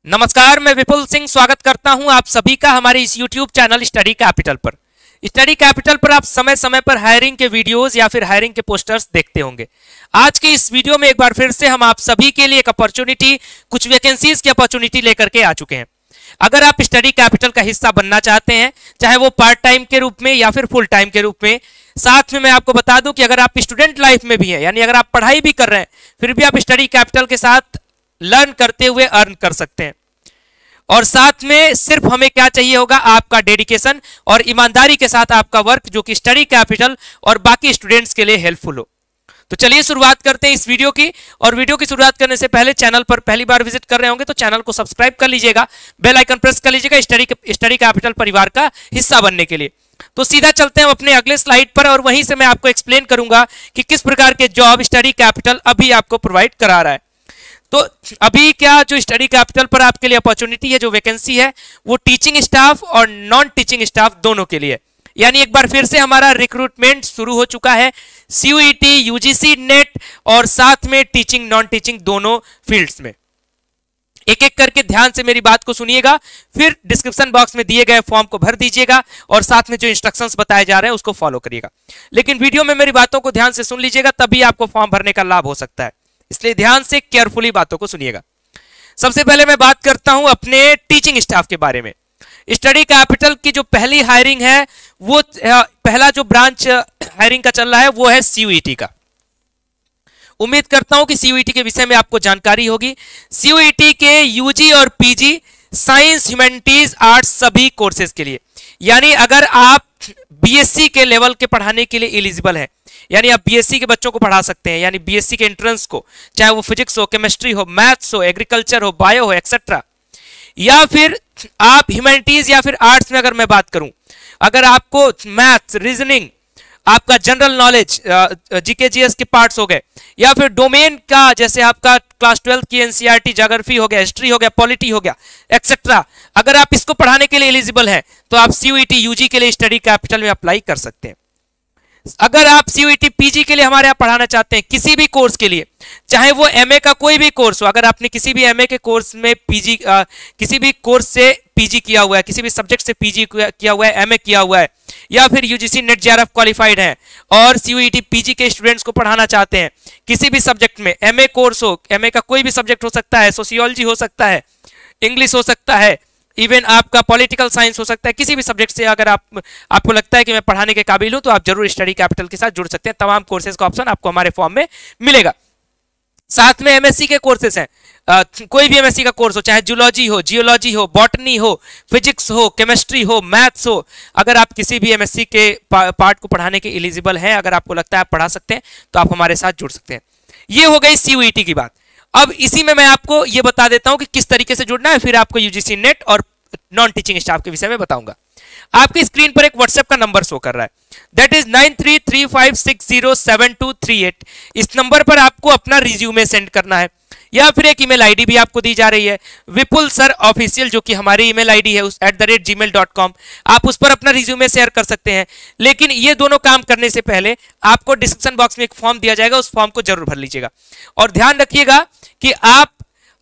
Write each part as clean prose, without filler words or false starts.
नमस्कार, मैं विपुल सिंह स्वागत करता हूं आप सभी का हमारे इस YouTube चैनल स्टडी कैपिटल पर। स्टडी कैपिटल पर आप समय समय पर हायरिंग के वीडियोस या फिर हायरिंग के पोस्टर्स देखते होंगे। आज के इस वीडियो में एक बार फिर से हम आप सभी के लिए एक अपॉर्चुनिटी, कुछ वैकेंसीज की अपॉर्चुनिटी लेकर के आ चुके हैं। अगर आप स्टडी कैपिटल का हिस्सा बनना चाहते हैं, चाहे वो पार्ट टाइम के रूप में या फिर फुल टाइम के रूप में, साथ में मैं आपको बता दूं कि अगर आप स्टूडेंट लाइफ में भी हैं, यानी अगर आप पढ़ाई भी कर रहे हैं, फिर भी आप स्टडी कैपिटल के साथ लर्न करते हुए अर्न कर सकते हैं। और साथ में सिर्फ हमें क्या चाहिए होगा, आपका डेडिकेशन और ईमानदारी के साथ आपका वर्क, जो कि स्टडी कैपिटल और बाकी स्टूडेंट्स के लिए हेल्पफुल हो। तो चलिए शुरुआत करते हैं इस वीडियो की। और वीडियो की शुरुआत करने से पहले चैनल पर पहली बार विजिट कर रहे होंगे तो चैनल को सब्सक्राइब कर लीजिएगा, बेल आइकन प्रेस कर लीजिएगा स्टडी कैपिटल परिवार का हिस्सा बनने के लिए। तो सीधा चलते हैं अपने अगले स्लाइड पर और वहीं से मैं आपको एक्सप्लेन करूंगा कि किस प्रकार के जॉब स्टडी कैपिटल अभी आपको प्रोवाइड करा रहा है। तो अभी क्या जो स्टडी कैपिटल पर आपके लिए अपॉर्चुनिटी है, जो वैकेंसी है, वो टीचिंग स्टाफ और नॉन टीचिंग स्टाफ दोनों के लिए। यानी एक बार फिर से हमारा रिक्रूटमेंट शुरू हो चुका है CUET, UGC नेट और साथ में टीचिंग नॉन टीचिंग दोनों फील्ड्स में। एक एक करके ध्यान से मेरी बात को सुनिएगा, फिर डिस्क्रिप्शन बॉक्स में दिए गए फॉर्म को भर दीजिएगा और साथ में जो इंस्ट्रक्शंस बताए जा रहे हैं उसको फॉलो करिएगा। लेकिन वीडियो में मेरी बातों को ध्यान से सुन लीजिएगा, तभी आपको फॉर्म भरने का लाभ हो सकता है, इसलिए ध्यान से केयरफुली बातों को सुनिएगा। सबसे पहले मैं बात करता हूं अपने टीचिंग स्टाफ के बारे में। स्टडी कैपिटल की जो पहली हायरिंग है, वो पहला जो ब्रांच हायरिंग का चल रहा है वो है CUET का। उम्मीद करता हूं कि CUET के विषय में आपको जानकारी होगी। CUET के UG और PG साइंस, ह्यूमैनिटीज, आर्ट्स सभी कोर्सेज के लिए, यानी अगर आप BSc के लेवल के पढ़ाने के लिए एलिजिबल हैं, यानी आप BSc के बच्चों को पढ़ा सकते हैं, यानी BSc के एंट्रेंस को, चाहे वो फिजिक्स हो, केमिस्ट्री हो, मैथ्स हो, एग्रीकल्चर हो, बायो हो, एक्सेट्रा। या फिर आप ह्यूमैनिटीज या फिर आर्ट्स में अगर मैं बात करूं, अगर आपको मैथ्स, रीजनिंग, आपका जनरल नॉलेज, GK GS के पार्ट्स हो गए, या फिर डोमेन का, जैसे आपका क्लास 12 की NCERT ज्योग्राफी हो गया, हिस्ट्री हो गया, पॉलिटी हो गया, एक्सेट्रा, अगर आप इसको पढ़ाने के लिए एलिजिबल हैं तो आप CUET UG के लिए स्टडी कैपिटल में अप्लाई कर सकते हैं। अगर आप CUET PG के लिए हमारे यहाँ पढ़ाना चाहते हैं, किसी भी कोर्स के लिए, चाहे वो MA का कोई भी कोर्स हो, अगर आपने किसी भी MA के कोर्स में किसी भी कोर्स से PG किया हुआ है, किसी भी सब्जेक्ट से PG किया हुआ है, MA किया हुआ है, या फिर UGC नेट JRF क्वालिफाइड है और CUET PG के स्टूडेंट्स को पढ़ाना चाहते हैं किसी भी सब्जेक्ट में, MA कोर्स हो, MA का कोई भी सब्जेक्ट हो सकता है, सोशियोलॉजी हो सकता है, इंग्लिश हो सकता है, इवन आपका पॉलिटिकल साइंस हो सकता है, किसी भी सब्जेक्ट से अगर आपको लगता है कि मैं पढ़ाने के काबिल हूं तो आप जरूर स्टडी कैपिटल के साथ जुड़ सकते हैं। तमाम कोर्सेज का ऑप्शन आपको हमारे फॉर्म में मिलेगा। साथ में MSc के कोर्सेज हैं, कोई भी MSc का कोर्स हो, चाहे जूलॉजी हो, जियोलॉजी हो, बॉटनी हो, फिजिक्स हो, केमिस्ट्री हो, मैथ्स हो, अगर आप किसी भी MSc के पार्ट को पढ़ाने के एलिजिबल हैं, अगर आपको लगता है आप पढ़ा सकते हैं, तो आप हमारे साथ जुड़ सकते हैं। ये हो गई CUET की बात। अब इसी में मैं आपको ये बता देता हूं कि किस तरीके से जुड़ना है, फिर आपको UGC नेट और नॉन टीचिंग स्टाफ के विषय में बताऊंगा। आपकी स्क्रीन पर एक व्हाट्सएप का नंबर शो कर रहा है, दैट इज 9335607238। इस नंबर पर आपको अपना रिज्यूमे सेंड करना है, या फिर एक ईमेल आईडी भी आपको दी जा रही है, विपुल सर ऑफिशियल, जो कि हमारी ईमेल आईडी है @gmail.com। आप उस पर अपना रिज्यूमे शेयर कर सकते हैं। लेकिन ये दोनों काम करने से पहले आपको डिस्क्रिप्शन बॉक्स में एक फॉर्म दिया जाएगा, उस फॉर्म को जरूर भर लीजिएगा। और ध्यान रखिएगा कि आप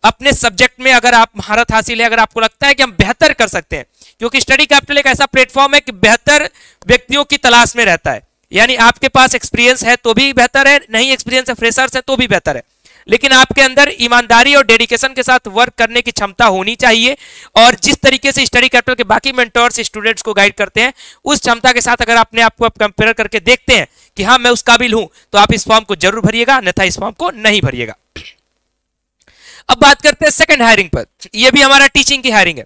अपने सब्जेक्ट में अगर आप महारत हासिल है, अगर आपको लगता है कि हम बेहतर कर सकते हैं, क्योंकि स्टडी कैपिटल एक ऐसा प्लेटफॉर्म है कि बेहतर व्यक्तियों की तलाश में रहता है, यानी आपके पास एक्सपीरियंस है तो भी बेहतर है, नहीं एक्सपीरियंस है, फ्रेशर्स है तो भी बेहतर है, लेकिन आपके अंदर ईमानदारी और डेडिकेशन के साथ वर्क करने की क्षमता होनी चाहिए। और जिस तरीके से स्टडी कैपिटल के बाकी मेंटर्स स्टूडेंट्स को गाइड करते हैं, उस क्षमता के साथ अगर अपने आप को कंपेयर करके देखते हैं कि हाँ मैं उस काबिल हूं, तो आप इस फॉर्म को जरूर भरिएगा, अन्यथा इस फॉर्म को नहीं भरिएगा। अब बात करते हैं सेकंड हायरिंग पर। यह भी हमारा टीचिंग की हायरिंग है।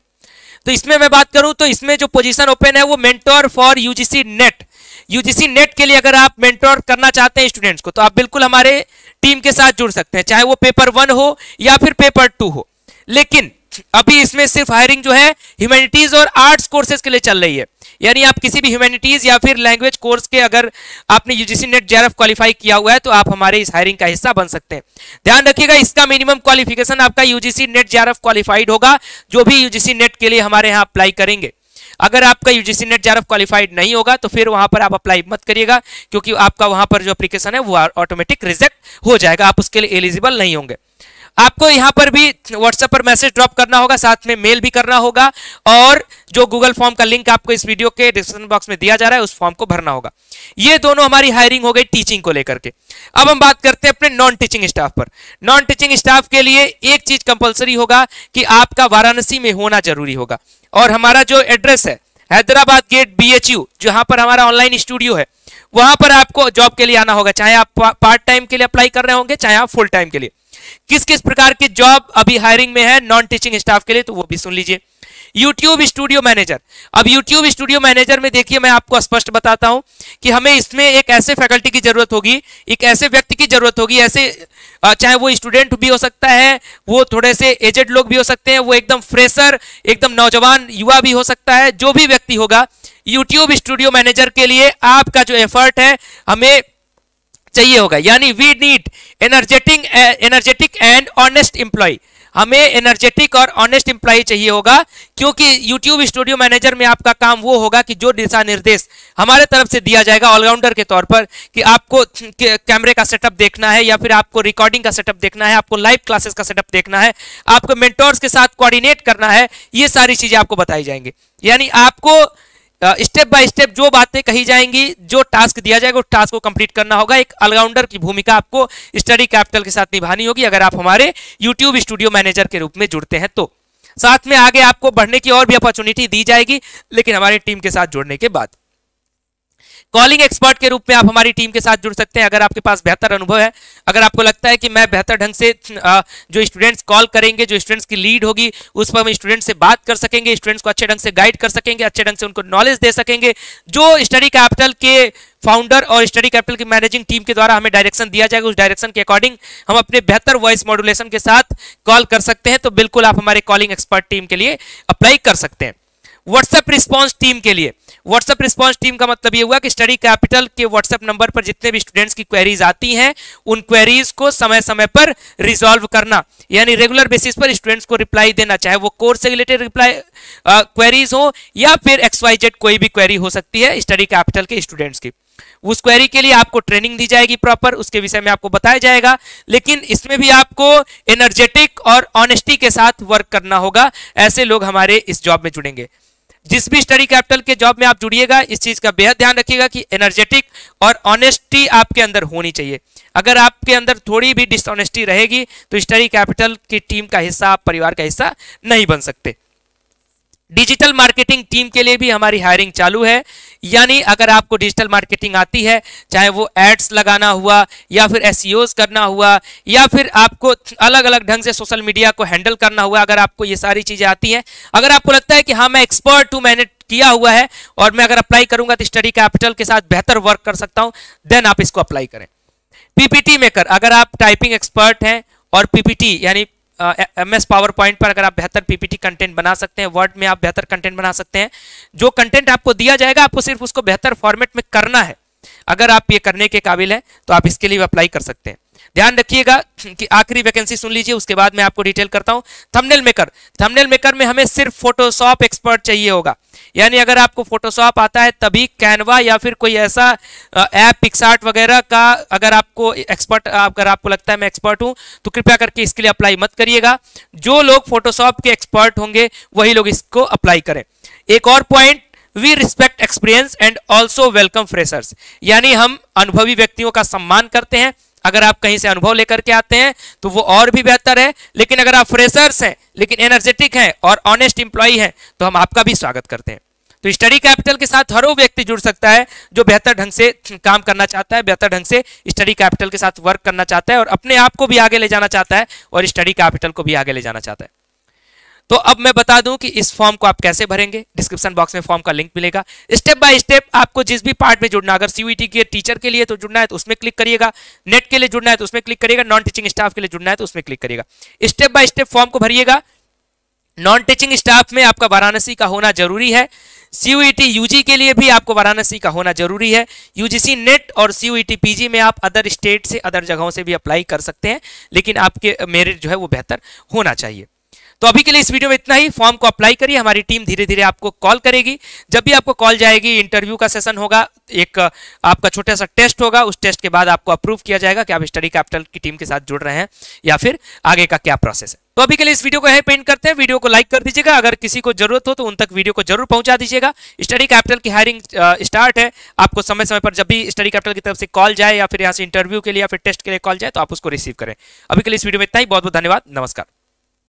तो इसमें मैं बात करूं तो इसमें जो पोजीशन ओपन है वो mentor for UGC net. UGC net के लिए अगर आप मेंटोर करना चाहते हैं स्टूडेंट्स को, तो आप बिल्कुल हमारे टीम के साथ जुड़ सकते हैं, चाहे वो पेपर 1 हो या फिर पेपर 2 हो। लेकिन अभी इसमें सिर्फ हायरिंग जो है ह्यूमैनिटीज और आर्ट्स कोर्सेज के लिए चल रही है, यानी आप किसी भी ह्यूमैनिटीज या फिर लैंग्वेज कोर्स के अगर आपने UGC नेट JRF क्वालिफाई किया हुआ है तो आप हमारे इस हायरिंग का हिस्सा बन सकते हैं। ध्यान रखिएगा, इसका मिनिमम क्वालिफिकेशन आपका UGC नेट JRF क्वालिफाइड होगा, जो भी UGC नेट के लिए हमारे यहाँ अप्लाई करेंगे। अगर आपका UGC नेट JRF क्वालिफाइड नहीं होगा तो फिर वहां पर आप अप्लाई मत करिएगा, क्योंकि आपका वहां पर जो एप्लीकेशन है वो ऑटोमेटिक रिजेक्ट हो जाएगा, आप उसके लिए एलिजिबल नहीं होंगे। आपको यहाँ पर भी व्हाट्सएप पर मैसेज ड्रॉप करना होगा, साथ में मेल भी करना होगा, और जो गूगल फॉर्म का लिंक आपको इस वीडियो के डिस्क्रिप्शन बॉक्स में दिया जा रहा है उस फॉर्म को भरना होगा। ये दोनों हमारी हायरिंग हो गई टीचिंग को लेकर के। अब हम बात करते हैं अपने नॉन टीचिंग स्टाफ पर। नॉन टीचिंग स्टाफ के लिए एक चीज कंपलसरी होगा कि आपका वाराणसी में होना जरूरी होगा, और हमारा जो एड्रेस है हैदराबाद गेट BHU, जहां पर हमारा ऑनलाइन स्टूडियो है, वहां पर आपको जॉब के लिए आना होगा, चाहे आप पार्ट टाइम के लिए अप्लाई कर रहे होंगे, चाहे आप फुल टाइम के लिए। किस किस प्रकार की जॉब अभी हायरिंग में है नॉन टीचिंग स्टाफ के लिए, तो वो भी सुन लीजिए। YouTube studio manager. अब YouTube स्टूडियो मैनेजर में देखिए, मैं आपको स्पष्ट बताता हूं कि हमें इसमें एक ऐसे फैकल्टी की जरूरत होगी, एक ऐसे व्यक्ति की जरूरत होगी, ऐसे चाहे वो स्टूडेंट भी हो सकता है, वो थोड़े से एजेड लोग भी हो सकते हैं, वो एकदम फ्रेशर, एकदम नौजवान युवा भी हो सकता है, जो भी व्यक्ति होगा, YouTube स्टूडियो मैनेजर के लिए आपका जो एफर्ट है हमें चाहिए होगा। यानी we need energetic and honest employ. हमें एनर्जेटिक और ऑनेस्ट एम्प्लॉय चाहिए होगा, क्योंकि YouTube स्टूडियो मैनेजर में आपका काम वो होगा कि जो दिशा निर्देश हमारे तरफ से दिया जाएगा ऑलराउंडर के तौर पर, कि आपको कैमरे का सेटअप देखना है, या फिर आपको रिकॉर्डिंग का सेटअप देखना है, आपको लाइव क्लासेस का सेटअप देखना है, आपको मेंटोर्स के साथ कोऑर्डिनेट करना है, ये सारी चीजें आपको बताई जाएंगी। यानी आपको स्टेप बाय स्टेप जो बातें कही जाएंगी, जो टास्क दिया जाएगा, उस टास्क को कंप्लीट करना होगा। एक ऑलराउंडर की भूमिका आपको स्टडी कैपिटल के साथ निभानी होगी, अगर आप हमारे YouTube स्टूडियो मैनेजर के रूप में जुड़ते हैं तो। साथ में आगे आपको बढ़ने की और भी अपॉर्चुनिटी दी जाएगी, लेकिन हमारी टीम के साथ जुड़ने के बाद। कॉलिंग एक्सपर्ट के रूप में आप हमारी टीम के साथ जुड़ सकते हैं, अगर आपके पास बेहतर अनुभव है, अगर आपको लगता है कि मैं बेहतर ढंग से जो स्टूडेंट्स कॉल करेंगे, जो स्टूडेंट्स की लीड होगी, उस पर हम स्टूडेंट्स से बात कर सकेंगे, स्टूडेंट्स को अच्छे ढंग से गाइड कर सकेंगे, अच्छे ढंग से उनको नॉलेज दे सकेंगे, जो स्टडी कैपिटल के फाउंडर और स्टडी कैपिटल की मैनेजिंग टीम के द्वारा हमें डायरेक्शन दिया जाएगा, उस डायरेक्शन के अकॉर्डिंग हम अपने बेहतर वॉइस मॉड्यूलेशन के साथ कॉल कर सकते हैं, तो बिल्कुल आप हमारे कॉलिंग एक्सपर्ट टीम के लिए अप्लाई कर सकते हैं। व्हाट्सएप रिस्पांस टीम के लिए, व्हाट्सएप रिस्पांस टीम का मतलब ये हुआ कि स्टडी कैपिटल के व्हाट्सएप नंबर पर जितने भी स्टूडेंट्स की क्वेरीज आती हैं, उन क्वेरीज को समय समय पर रिजॉल्व करना, यानी रेगुलर बेसिस पर स्टूडेंट्स को रिप्लाई देना, चाहे वो कोर्स से रिलेटेड रिप्लाई क्वेरीज हो या फिर XYZ कोई भी क्वेरी हो सकती है स्टडी कैपिटल के स्टूडेंट्स की। उस क्वेरी के लिए आपको ट्रेनिंग दी जाएगी प्रॉपर, उसके विषय में आपको बताया जाएगा, लेकिन इसमें भी आपको एनर्जेटिक और ऑनेस्टी के साथ वर्क करना होगा। ऐसे लोग हमारे इस जॉब में जुड़ेंगे। जिस भी स्टडी कैपिटल के जॉब में आप जुड़िएगा, इस चीज का बेहद ध्यान रखिएगा कि एनर्जेटिक और ऑनेस्टी आपके अंदर होनी चाहिए। अगर आपके अंदर थोड़ी भी डिसऑनेस्टी रहेगी तो स्टडी कैपिटल की टीम का हिस्सा, आप परिवार का हिस्सा नहीं बन सकते। डिजिटल मार्केटिंग टीम के लिए भी हमारी हायरिंग चालू है, यानी अगर आपको डिजिटल मार्केटिंग आती है, चाहे वो एड्स लगाना हुआ या फिर SEOs करना हुआ या फिर आपको अलग अलग ढंग से सोशल मीडिया को हैंडल करना हुआ, अगर आपको ये सारी चीजें आती हैं, अगर आपको लगता है कि हाँ मैं एक्सपर्ट हूं, मैंने किया हुआ है और मैं अगर अप्लाई करूंगा तो स्टडी कैपिटल के साथ बेहतर वर्क कर सकता हूं, देन आप इसको अप्लाई करें। PPT मेकर, अगर आप टाइपिंग एक्सपर्ट हैं और PPT यानी MS पावर पॉइंट पर अगर आप बेहतर PPT कंटेंट बना सकते हैं, वर्ड में आप बेहतर कंटेंट बना सकते हैं, जो कंटेंट आपको दिया जाएगा आपको सिर्फ उसको बेहतर फॉर्मेट में करना है। अगर आप ये करने के काबिल हैं तो आप इसके लिए अप्लाई कर सकते हैं। ध्यान रखिएगा कि आखिरी वैकेंसी सुन लीजिए, उसके बाद मैं आपको डिटेल करता हूं। थंबनेल मेकर, थंबनेल मेकर में हमें सिर्फ फोटोशॉप एक्सपर्ट चाहिए होगा, यानी अगर आपको फोटोशॉप आता है तभी कैनवा या फिर कोई ऐसा ऐप पिक्सार्ट वगैरह का अगर आपको एक्सपर्ट, अगर आपको लगता है मैं एक्सपर्ट हूं तो कृपया करके इसके लिए अप्लाई मत करिएगा। जो लोग फोटोशॉप के एक्सपर्ट होंगे वही लोग इसको अप्लाई करें। एक और point, we respect experience and also welcome freshers, यानी हम अनुभवी व्यक्तियों का सम्मान करते हैं। अगर आप कहीं से अनुभव लेकर के आते हैं तो वो और भी बेहतर है, लेकिन अगर आप फ्रेशर्स हैं लेकिन एनर्जेटिक हैं और ऑनेस्ट एम्प्लॉय हैं तो हम आपका भी स्वागत करते हैं। तो स्टडी कैपिटल के साथ हर वो व्यक्ति जुड़ सकता है जो बेहतर ढंग से काम करना चाहता है, बेहतर ढंग से स्टडी कैपिटल के साथ वर्क करना चाहता है और अपने आप को भी आगे ले जाना चाहता है और स्टडी कैपिटल को भी आगे ले जाना चाहता है। तो अब मैं बता दूं कि इस फॉर्म को आप कैसे भरेंगे। डिस्क्रिप्शन बॉक्स में फॉर्म का लिंक मिलेगा। स्टेप बाय स्टेप आपको जिस भी पार्ट में जुड़ना, अगर CUET के टीचर के लिए तो जुड़ना है तो उसमें क्लिक करिएगा, नेट के लिए जुड़ना है तो उसमें क्लिक करिएगा, नॉन टीचिंग स्टाफ के लिए जुड़ना है तो उसमें क्लिक करिएगा। स्टेप बाय स्टेप फॉर्म को भरिएगा। नॉन टीचिंग स्टाफ में आपका वाराणसी का होना जरूरी है। CUET UG के लिए भी आपको वाराणसी का होना जरूरी है। UGC नेट और CUET PG में आप अदर स्टेट से, अदर जगहों से भी अप्लाई कर सकते हैं, लेकिन आपके मेरिट जो है वो बेहतर होना चाहिए। तो अभी के लिए इस वीडियो में इतना ही। फॉर्म को अप्लाई करिए, हमारी टीम धीरे धीरे आपको कॉल करेगी। जब भी आपको कॉल जाएगी, इंटरव्यू का सेशन होगा, एक आपका छोटा सा टेस्ट होगा, उस टेस्ट के बाद आपको अप्रूव किया जाएगा कि आप स्टडी कैपिटल की टीम के साथ जुड़ रहे हैं या फिर आगे का क्या प्रोसेस है। तो अभी के लिए इस वीडियो को यहीं पेंट करते हैं। वीडियो को लाइक कर दीजिएगा, अगर किसी को जरूरत हो तो उन तक वीडियो को जरूर पहुंचा दीजिएगा। स्टडी कैपिटल की हायरिंग स्टार्ट है। आपको समय समय पर जब भी स्टडी कैपिटल की तरफ से कॉल जाए या फिर यहाँ से इंटरव्यू के लिए या फिर टेस्ट के लिए कॉल जाए तो आप उसको रिसीव करें। अभी के लिए इस वीडियो में इतना ही। बहुत बहुत धन्यवाद। नमस्कार।